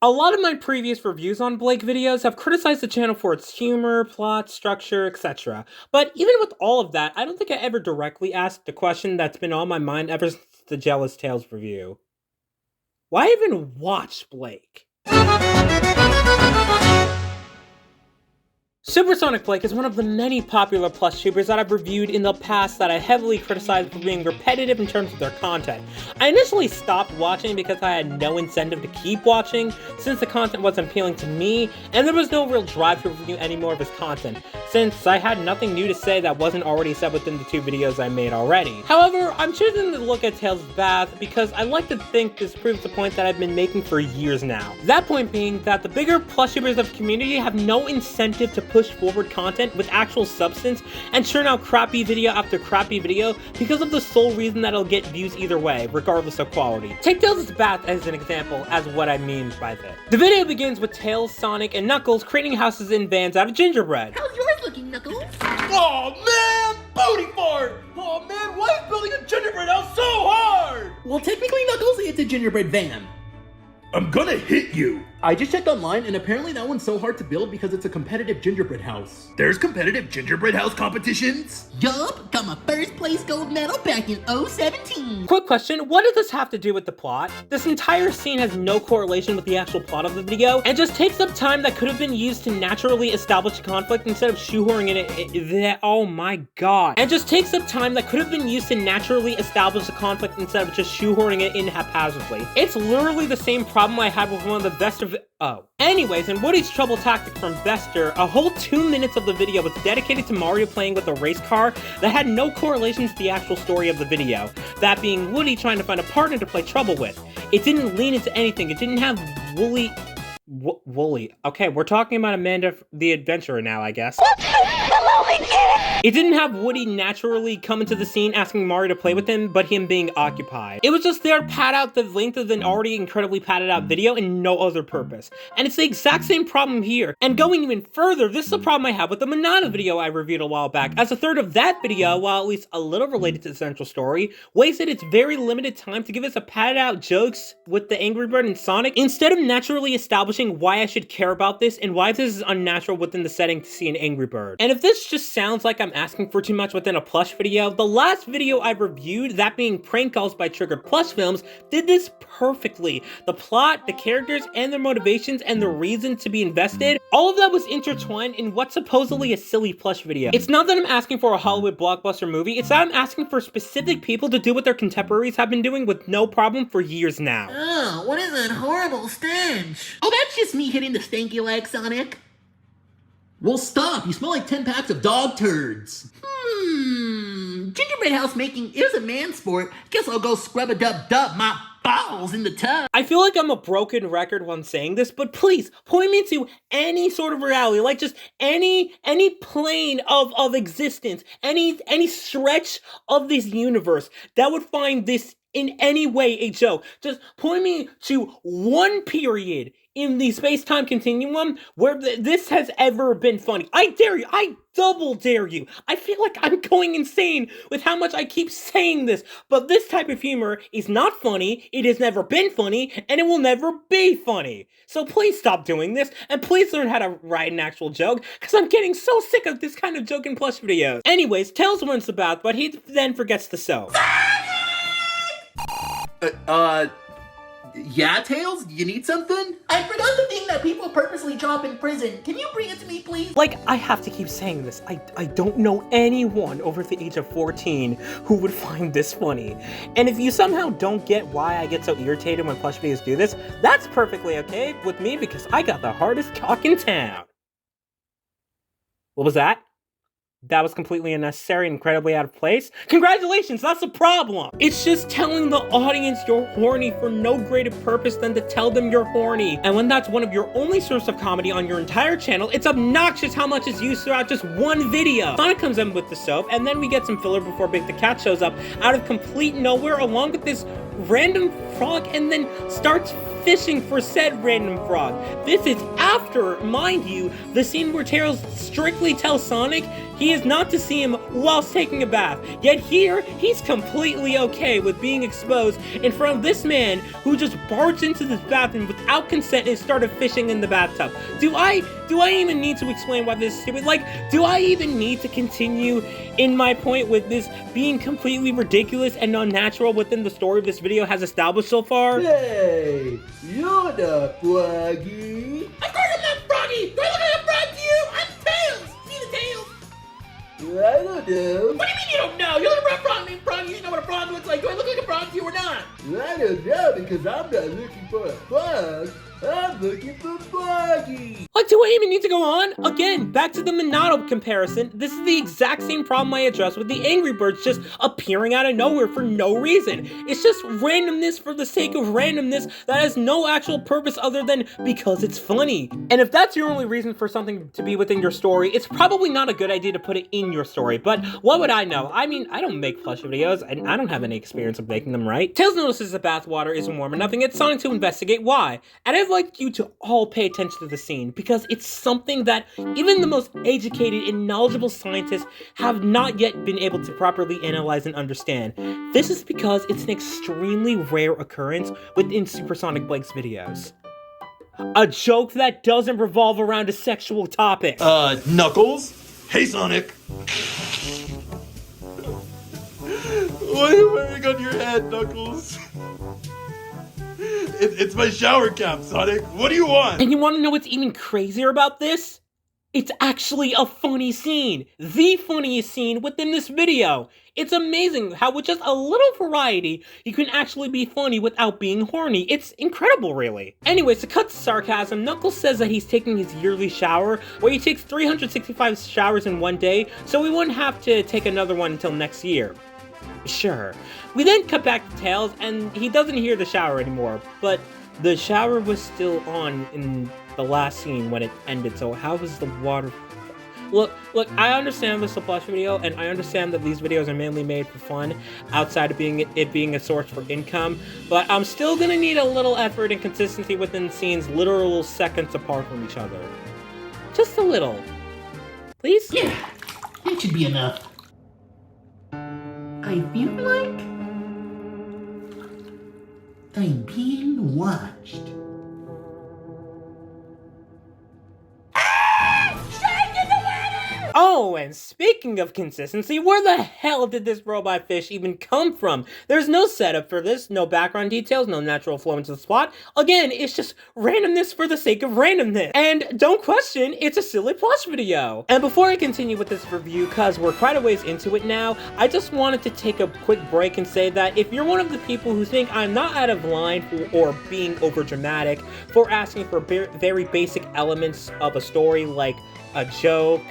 A lot of my previous reviews on Blake videos have criticized the channel for its humor, plot, structure, etc. But even with all of that, I don't think I ever directly asked the question that's been on my mind ever since the Jealous Tales review. Why even watch Blake? SuperSonicBlake is one of the many popular plush tubers that I've reviewed in the past that I heavily criticized for being repetitive in terms of their content. I initially stopped watching because I had no incentive to keep watching, since the content wasn't appealing to me, and there was no real drive to review any more of his content, since I had nothing new to say that wasn't already said within the 2 videos I made already. However, I'm choosing to look at Tales of Bath because I like to think this proves the point that I've been making for years now. That point being that the bigger plush tubers of the community have no incentive to push forward content with actual substance and churn out crappy video after crappy video because of the sole reason that it'll get views either way, regardless of quality. Take Tails' Bath as an example as what I mean by this. The video begins with Tails, Sonic, and Knuckles creating houses in vans out of gingerbread. How's yours looking, Knuckles? Oh man, booty fart! Oh man, why is building a gingerbread house so hard? Well, technically, Knuckles, it's a gingerbread van. I'm gonna hit you. I just checked online, and apparently that one's so hard to build because it's a competitive gingerbread house. There's competitive gingerbread house competitions? Yup, got my first place gold medal back in 017. Quick question, what does this have to do with the plot? This entire scene has no correlation with the actual plot of the video, and just takes up time that could have been used to naturally establish a conflict instead of shoehorning it. Oh my god. And just takes up time that could have been used to naturally establish a conflict instead of just shoehorning it in haphazardly. It's literally the same problem I had with one of the best of Anyways, in Woody's trouble tactic from Bester, a whole 2 minutes of the video was dedicated to Mario playing with a race car that had no correlation to the actual story of the video, that being Woody trying to find a partner to play trouble with. It didn't lean into anything, it didn't have Wooly. Okay, we're talking about Amanda the Adventurer now, I guess. It didn't have Woody naturally come into the scene asking Mario to play with him, but him being occupied. It was just there to pad out the length of an already incredibly padded out video and no other purpose. And it's the exact same problem here. And going even further, this is a problem I have with the Manana video I reviewed a while back, as a third of that video, while at least a little related to the central story, wasted its very limited time to give us a padded out jokes with the Angry Bird and Sonic, instead of naturally establishing why I should care about this and why this is unnatural within the setting to see an Angry Bird. And if this just sounds like I'm asking for too much within a plush video, the last video I reviewed, that being Prank Calls by Triggered Plush Films, did this perfectly. The plot, the characters, and their motivations, and the reason to be invested, all of that was intertwined in what's supposedly a silly plush video. It's not that I'm asking for a Hollywood blockbuster movie, it's that I'm asking for specific people to do what their contemporaries have been doing with no problem for years now. Oh, what is that horrible stench? Oh, that's just me hitting the stanky leg, Sonic. Well, stop! You smell like 10 packs of dog turds. Gingerbread house making is a man sport. Guess I'll go scrub-a-dub-dub my balls in the tub. I feel like I'm a broken record when saying this, but please, point me to any sort of reality, like just any plane of existence, any stretch of this universe that would find this in any way a joke. Just point me to one period in the space-time continuum where this has ever been funny. I dare you, I double dare you. I feel like I'm going insane with how much I keep saying this, but this type of humor is not funny, it has never been funny, and it will never be funny. So please stop doing this, and please learn how to write an actual joke, because I'm getting so sick of this kind of joke in plush videos. Anyways, Tails wins the bath, but he then forgets the soap. Yeah, Tails? You need something? I forgot the thing that people purposely drop in prison. Can you bring it to me, please? Like, I have to keep saying this. I don't know anyone over the age of 14 who would find this funny. And if you somehow don't get why I get so irritated when plush videos do this, that's perfectly okay with me because I got the hardest cock in town. What was that? That was completely unnecessary and incredibly out of place. Congratulations, that's the problem! It's just telling the audience you're horny for no greater purpose than to tell them you're horny. And when that's one of your only sources of comedy on your entire channel, it's obnoxious how much is used throughout just one video. Sonic comes in with the soap, and then we get some filler before Big the Cat shows up out of complete nowhere along with this random frog and then starts fishing for said random frog. This is after, mind you, the scene where Tails strictly tells Sonic he is not to see him whilst taking a bath. Yet here, he's completely okay with being exposed in front of this man who just barged into this bathroom without consent and started fishing in the bathtub. Do I even need to explain why this is stupid? Like, do I even need to continue in my point with this being completely ridiculous and unnatural within the story this video has established so far? Hey, you're not Froggy. Of course I'm not Froggy! Do I look like a frog to you? I'm Tails! See the Tails? I don't know. What do you mean you don't know? You look at a frog named Froggy, you know what a frog looks like. Do I look like a frog to you or not? I don't know because I'm not looking for a frog. I'm looking for Froggy. Like, do I even need to go on? Again, back to the Minato comparison, this is the exact same problem I addressed with the Angry Birds just appearing out of nowhere for no reason. It's just randomness for the sake of randomness that has no actual purpose other than because it's funny. And if that's your only reason for something to be within your story, it's probably not a good idea to put it in your story, but what would I know? I mean, I don't make plush videos, and I don't have any experience of making them, right? Tails notices the bath water isn't warm enough and gets Sonic to investigate why. And I'd like you to all pay attention to the scene, because it's something that even the most educated and knowledgeable scientists have not yet been able to properly analyze and understand. This is because it's an extremely rare occurrence within SuperSonicBlake's videos. A joke that doesn't revolve around a sexual topic. Knuckles? Hey, Sonic. What are you wearing on your head, Knuckles? It's my shower cap, Sonic. What do you want? And you want to know what's even crazier about this? It's actually a funny scene. The funniest scene within this video. It's amazing how with just a little variety, you can actually be funny without being horny. It's incredible, really. Anyways, to cut to sarcasm, Knuckles says that he's taking his yearly shower, where he takes 365 showers in one day, so he wouldn't have to take another one until next year. Sure. We then cut back to Tails, and he doesn't hear the shower anymore, but the shower was still on in the last scene when it ended, so how was the water... Look, I understand this is a plush video, and I understand that these videos are mainly made for fun, outside of it being a source for income, but I'm still gonna need a little effort and consistency within scenes literal seconds apart from each other. Just a little. Please? Yeah, that should be enough. I feel like I'm being watched. Oh, and speaking of consistency, where the hell did this robot fish even come from? There's no setup for this, no background details, no natural flow into the plot. Again, it's just randomness for the sake of randomness. And don't question, it's a silly plush video. And before I continue with this review, cause we're quite a ways into it now, I just wanted to take a quick break and say that if you're one of the people who think I'm not out of line or being overdramatic for asking for very basic elements of a story like a joke,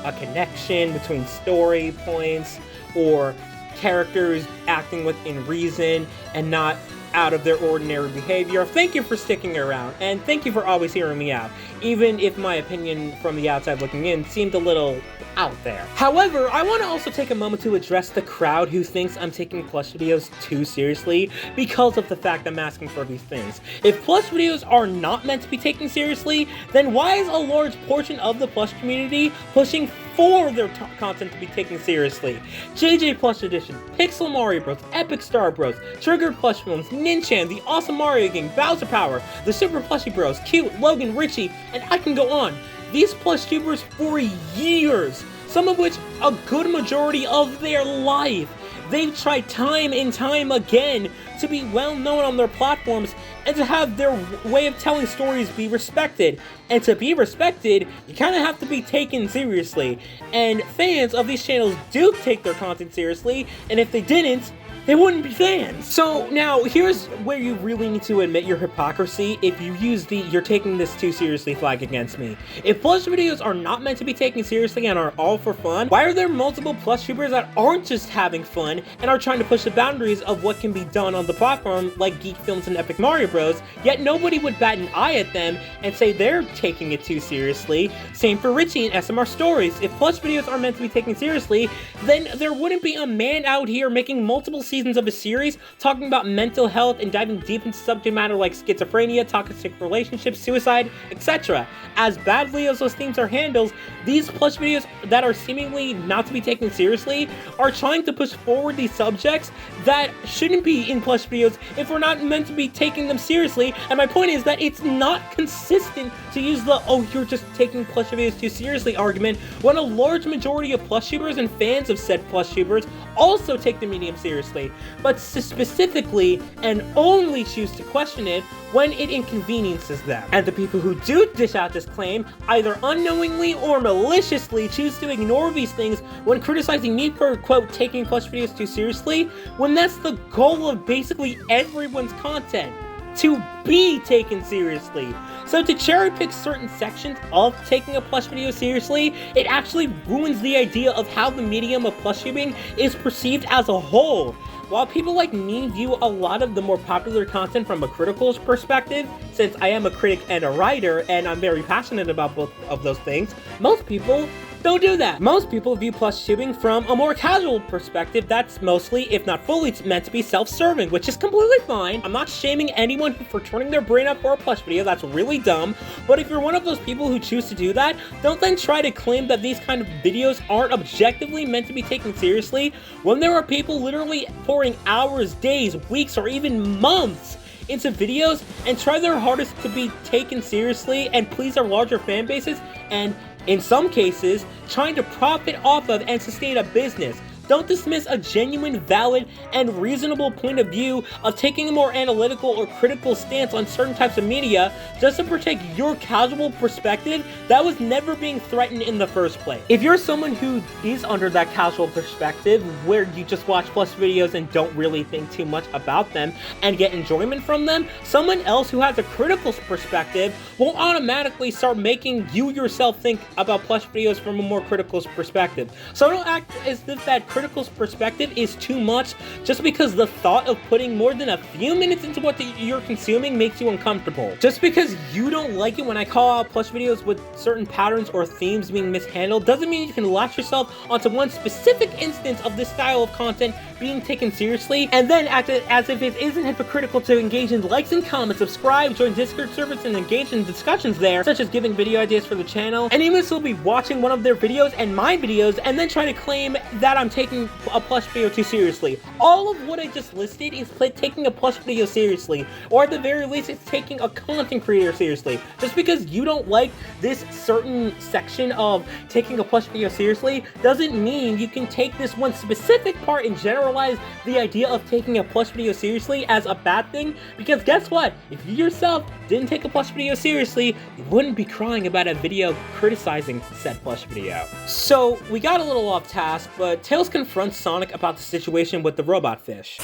a connection between story points, or characters acting within reason and not out of their ordinary behavior, thank you for sticking around, and thank you for always hearing me out, even if my opinion from the outside looking in seemed a little out there. However, I want to also take a moment to address the crowd who thinks I'm taking plush videos too seriously because of the fact I'm asking for these things. If plush videos are not meant to be taken seriously, then why is a large portion of the plush community pushing for their content to be taken seriously? JJ Plush Edition, Pixel Mario Bros, Epic Star Bros, Triggered Plush Films, Ninchan, The Awesome Mario Game, Bowser Power, The Super Plushy Bros, Cute, Logan, Richie, and I can go on. These plush tubers for years, some of which a good majority of their life, they've tried time and time again to be well known on their platforms and to have their way of telling stories be respected. And to be respected, you kind of have to be taken seriously. And fans of these channels do take their content seriously, and if they didn't, they wouldn't be fans. So now, here's where you really need to admit your hypocrisy if you use the "you're taking this too seriously" flag against me. If plush videos are not meant to be taken seriously and are all for fun, why are there multiple plush tubers that aren't just having fun and are trying to push the boundaries of what can be done on the platform like Geek Films and Epic Mario Bros, yet nobody would bat an eye at them and say they're taking it too seriously? Same for Richie and SMR Stories. If plush videos are meant to be taken seriously, then there wouldn't be a man out here making multiple series seasons of a series, talking about mental health and diving deep into subject matter like schizophrenia, toxic relationships, suicide, etc. As badly as those themes are handled, these plush videos that are seemingly not to be taken seriously are trying to push forward these subjects that shouldn't be in plush videos if we're not meant to be taking them seriously. And my point is that it's not consistent to use the "oh, you're just taking plush videos too seriously" argument when a large majority of plush tubers and fans of said plush tubers also take the medium seriously, but specifically and only choose to question it when it inconveniences them. And the people who do dish out this claim either unknowingly or maliciously choose to ignore these things when criticizing me for, quote, taking plush videos too seriously, when that's the goal of basically everyone's content, to be taken seriously. So to cherry pick certain sections of taking a plush video seriously, it actually ruins the idea of how the medium of plush tubing is perceived as a whole. While people like me view a lot of the more popular content from a critical perspective, since I am a critic and a writer and I'm very passionate about both of those things, most people don't do that. Most people view plush tubing from a more casual perspective that's mostly, if not fully, meant to be self-serving, which is completely fine. I'm not shaming anyone for turning their brain up for a plush video, that's really dumb. But if you're one of those people who choose to do that, don't then try to claim that these kind of videos aren't objectively meant to be taken seriously when there are people literally pouring hours, days, weeks, or even months into videos and try their hardest to be taken seriously and please their larger fan bases, and in some cases, trying to profit off of and sustain a business. Don't dismiss a genuine, valid, and reasonable point of view of taking a more analytical or critical stance on certain types of media just to protect your casual perspective that was never being threatened in the first place. If you're someone who is under that casual perspective where you just watch plush videos and don't really think too much about them and get enjoyment from them, someone else who has a critical perspective will automatically start making you yourself think about plush videos from a more critical perspective. So don't act as if that critical perspective is too much just because the thought of putting more than a few minutes into what you're consuming makes you uncomfortable. Just because you don't like it when I call out plush videos with certain patterns or themes being mishandled doesn't mean you can latch yourself onto one specific instance of this style of content being taken seriously and then act as if it isn't hypocritical to engage in likes and comments, subscribe, join Discord servers, and engage in discussions there, such as giving video ideas for the channel, and even still be watching one of their videos and my videos and then try to claim that I'm taking a plush video too seriously. All of what I just listed is taking a plush video seriously, or at the very least it's taking a content creator seriously. Just because you don't like this certain section of taking a plush video seriously doesn't mean you can take this one specific part and generalize the idea of taking a plush video seriously as a bad thing, because guess what? If you yourself didn't take a plush video seriously, you wouldn't be crying about a video criticizing said plush video. So we got a little off task, but Tails confronts Sonic about the situation with the robot fish.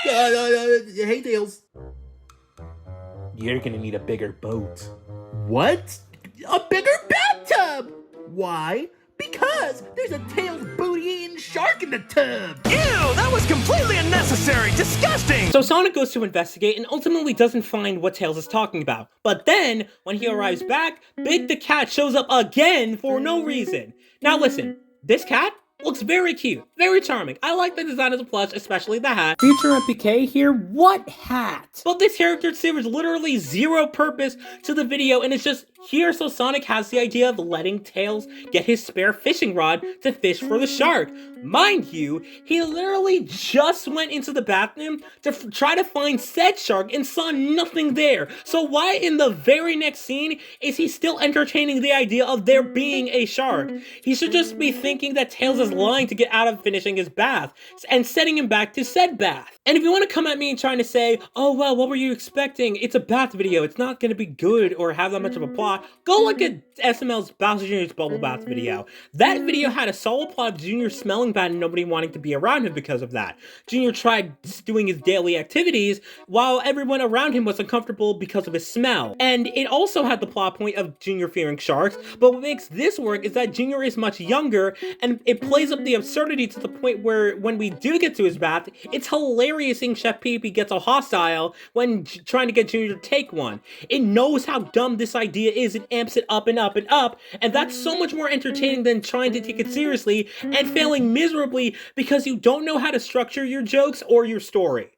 Hey, Tails. You're gonna need a bigger boat. What? A bigger bathtub? Why? Because there's a Tails booty-eating shark in the tub! Ew, that was completely unnecessary! Disgusting! So Sonic goes to investigate and ultimately doesn't find what Tails is talking about. But then, when he arrives back, Big the Cat shows up again for no reason. Now listen, this cat looks very cute, very charming. I like the design of the plush, especially the hat. Future MPK here, what hat? But this character serves literally zero purpose to the video and it's just here so Sonic has the idea of letting Tails get his spare fishing rod to fish for the shark. Mind you, he literally just went into the bathroom to try to find said shark and saw nothing there. So why in the very next scene is he still entertaining the idea of there being a shark? He should just be thinking that Tails is lying to get out of finishing his bath and sending him back to said bath. And if you want to come at me and trying to say, oh well, what were you expecting? It's a bath video, it's not going to be good or have that much of a plot, go look at SML's Bowser Jr.'s bubble bath video. That video had a solid plot of Jr. smelling bad and nobody wanting to be around him because of that. Jr. tried doing his daily activities while everyone around him was uncomfortable because of his smell. And it also had the plot point of Jr. fearing sharks, but what makes this work is that Jr. is much younger and it plays up the absurdity to the point where when we do get to his bath, it's hilarious seeing Chef Pee Pee gets all hostile when trying to get Jr. to take one. It knows how dumb this idea is it amps it up and up and up, and that's so much more entertaining than trying to take it seriously and failing miserably because you don't know how to structure your jokes or your story.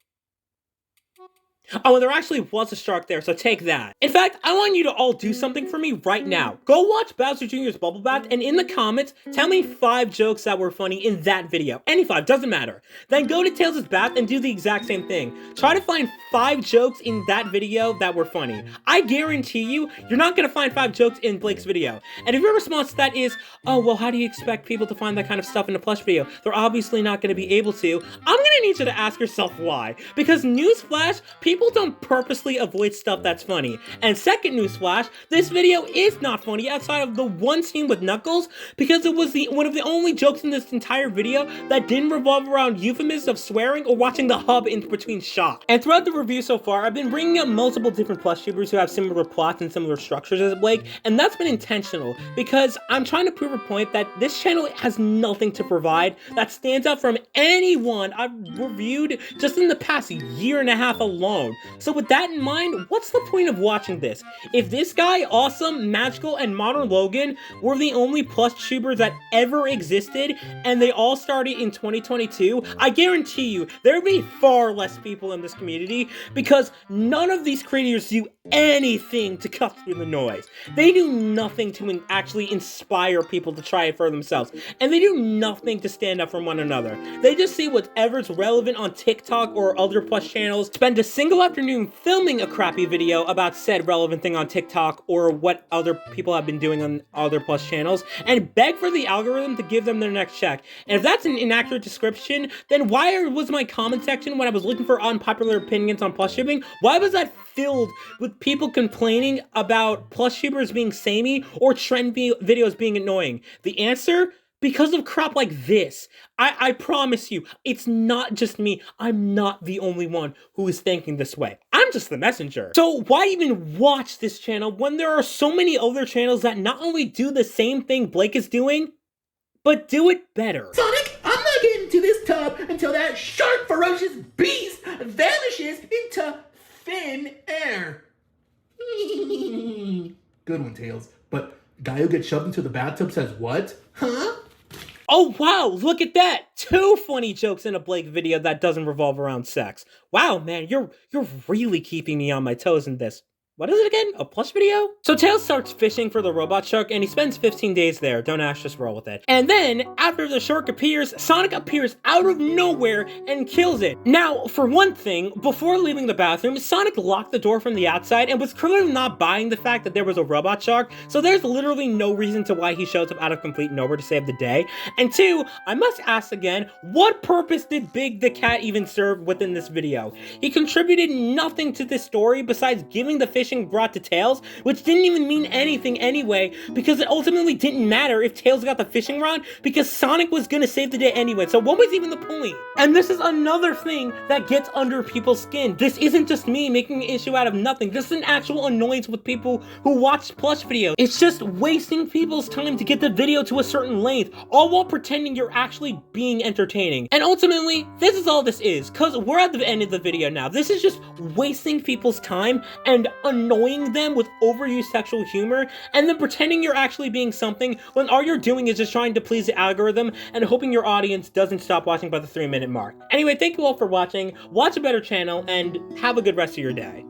Oh, and there actually was a shark there, so take that. In fact, I want you to all do something for me right now. Go watch Bowser Jr.'s Bubble Bath, and in the comments, tell me 5 jokes that were funny in that video. Any 5, doesn't matter. Then go to Tails' Bath and do the exact same thing. Try to find 5 jokes in that video that were funny. I guarantee you, you're not gonna find 5 jokes in Blake's video. And if your response to that is, oh, well, how do you expect people to find that kind of stuff in a plush video? They're obviously not gonna be able to. I'm gonna need you to ask yourself why. Because newsflash, people don't purposely avoid stuff that's funny. And second newsflash, this video is not funny outside of the one scene with Knuckles, because it was one of the only jokes in this entire video that didn't revolve around euphemisms of swearing or watching the hub in between shots. And throughout the review so far, I've been bringing up multiple different plush tubers who have similar plots and similar structures as Blake, and that's been intentional, because I'm trying to prove a point that this channel has nothing to provide that stands out from anyone I've reviewed just in the past year and a half alone. So with that in mind, what's the point of watching this? If this guy, Awesome, Magical, and Modern Logan were the only plush tubers that ever existed, and they all started in 2022, I guarantee you, there'd be far less people in this community, because none of these creators do anything to cut through the noise. They do nothing to actually inspire people to try it for themselves, and they do nothing to stand up from one another. They just see whatever's relevant on TikTok or other plush channels, spend a single afternoon filming a crappy video about said relevant thing on TikTok or what other people have been doing on other plush channels, and beg for the algorithm to give them their next check. And if that's an inaccurate description, then why was my comment section when I was looking for unpopular opinions on plush shipping, why was that filled with people complaining about plush tubers being samey or trend videos being annoying? The answer? Because of crap like this. I promise you, it's not just me. I'm not the only one who is thinking this way. I'm just the messenger. So why even watch this channel when there are so many other channels that not only do the same thing Blake is doing, but do it better? Sonic, I'm not getting into this tub until that shark ferocious beast vanishes into thin air. Good one, Tails. But guy who gets shoved into the bathtub says what? Huh? Oh wow, look at that! 2 funny jokes in a Blake video that doesn't revolve around sex. Wow, man, you're really keeping me on my toes in this. What is it again? A plush video? So Tails starts fishing for the robot shark and he spends 15 days there. Don't ask, just roll with it. And then, after the shark appears, Sonic appears out of nowhere and kills it. Now, for one thing, before leaving the bathroom, Sonic locked the door from the outside and was clearly not buying the fact that there was a robot shark, so there's literally no reason to why he shows up out of complete nowhere to save the day. And 2, I must ask again, what purpose did Big the Cat even serve within this video? He contributed nothing to this story besides giving the fish brought to Tails, which didn't even mean anything anyway, because it ultimately didn't matter if Tails got the fishing rod, because Sonic was gonna save the day anyway, so what was even the point? And this is another thing that gets under people's skin. This isn't just me making an issue out of nothing. This is an actual annoyance with people who watch plush videos. It's just wasting people's time to get the video to a certain length, all while pretending you're actually being entertaining. And ultimately, this is all this is, because we're at the end of the video now. This is just wasting people's time and annoying them with overused sexual humor, and then pretending you're actually being something when all you're doing is just trying to please the algorithm and hoping your audience doesn't stop watching by the 3-minute mark. Anyway, thank you all for watching, watch a better channel, and have a good rest of your day.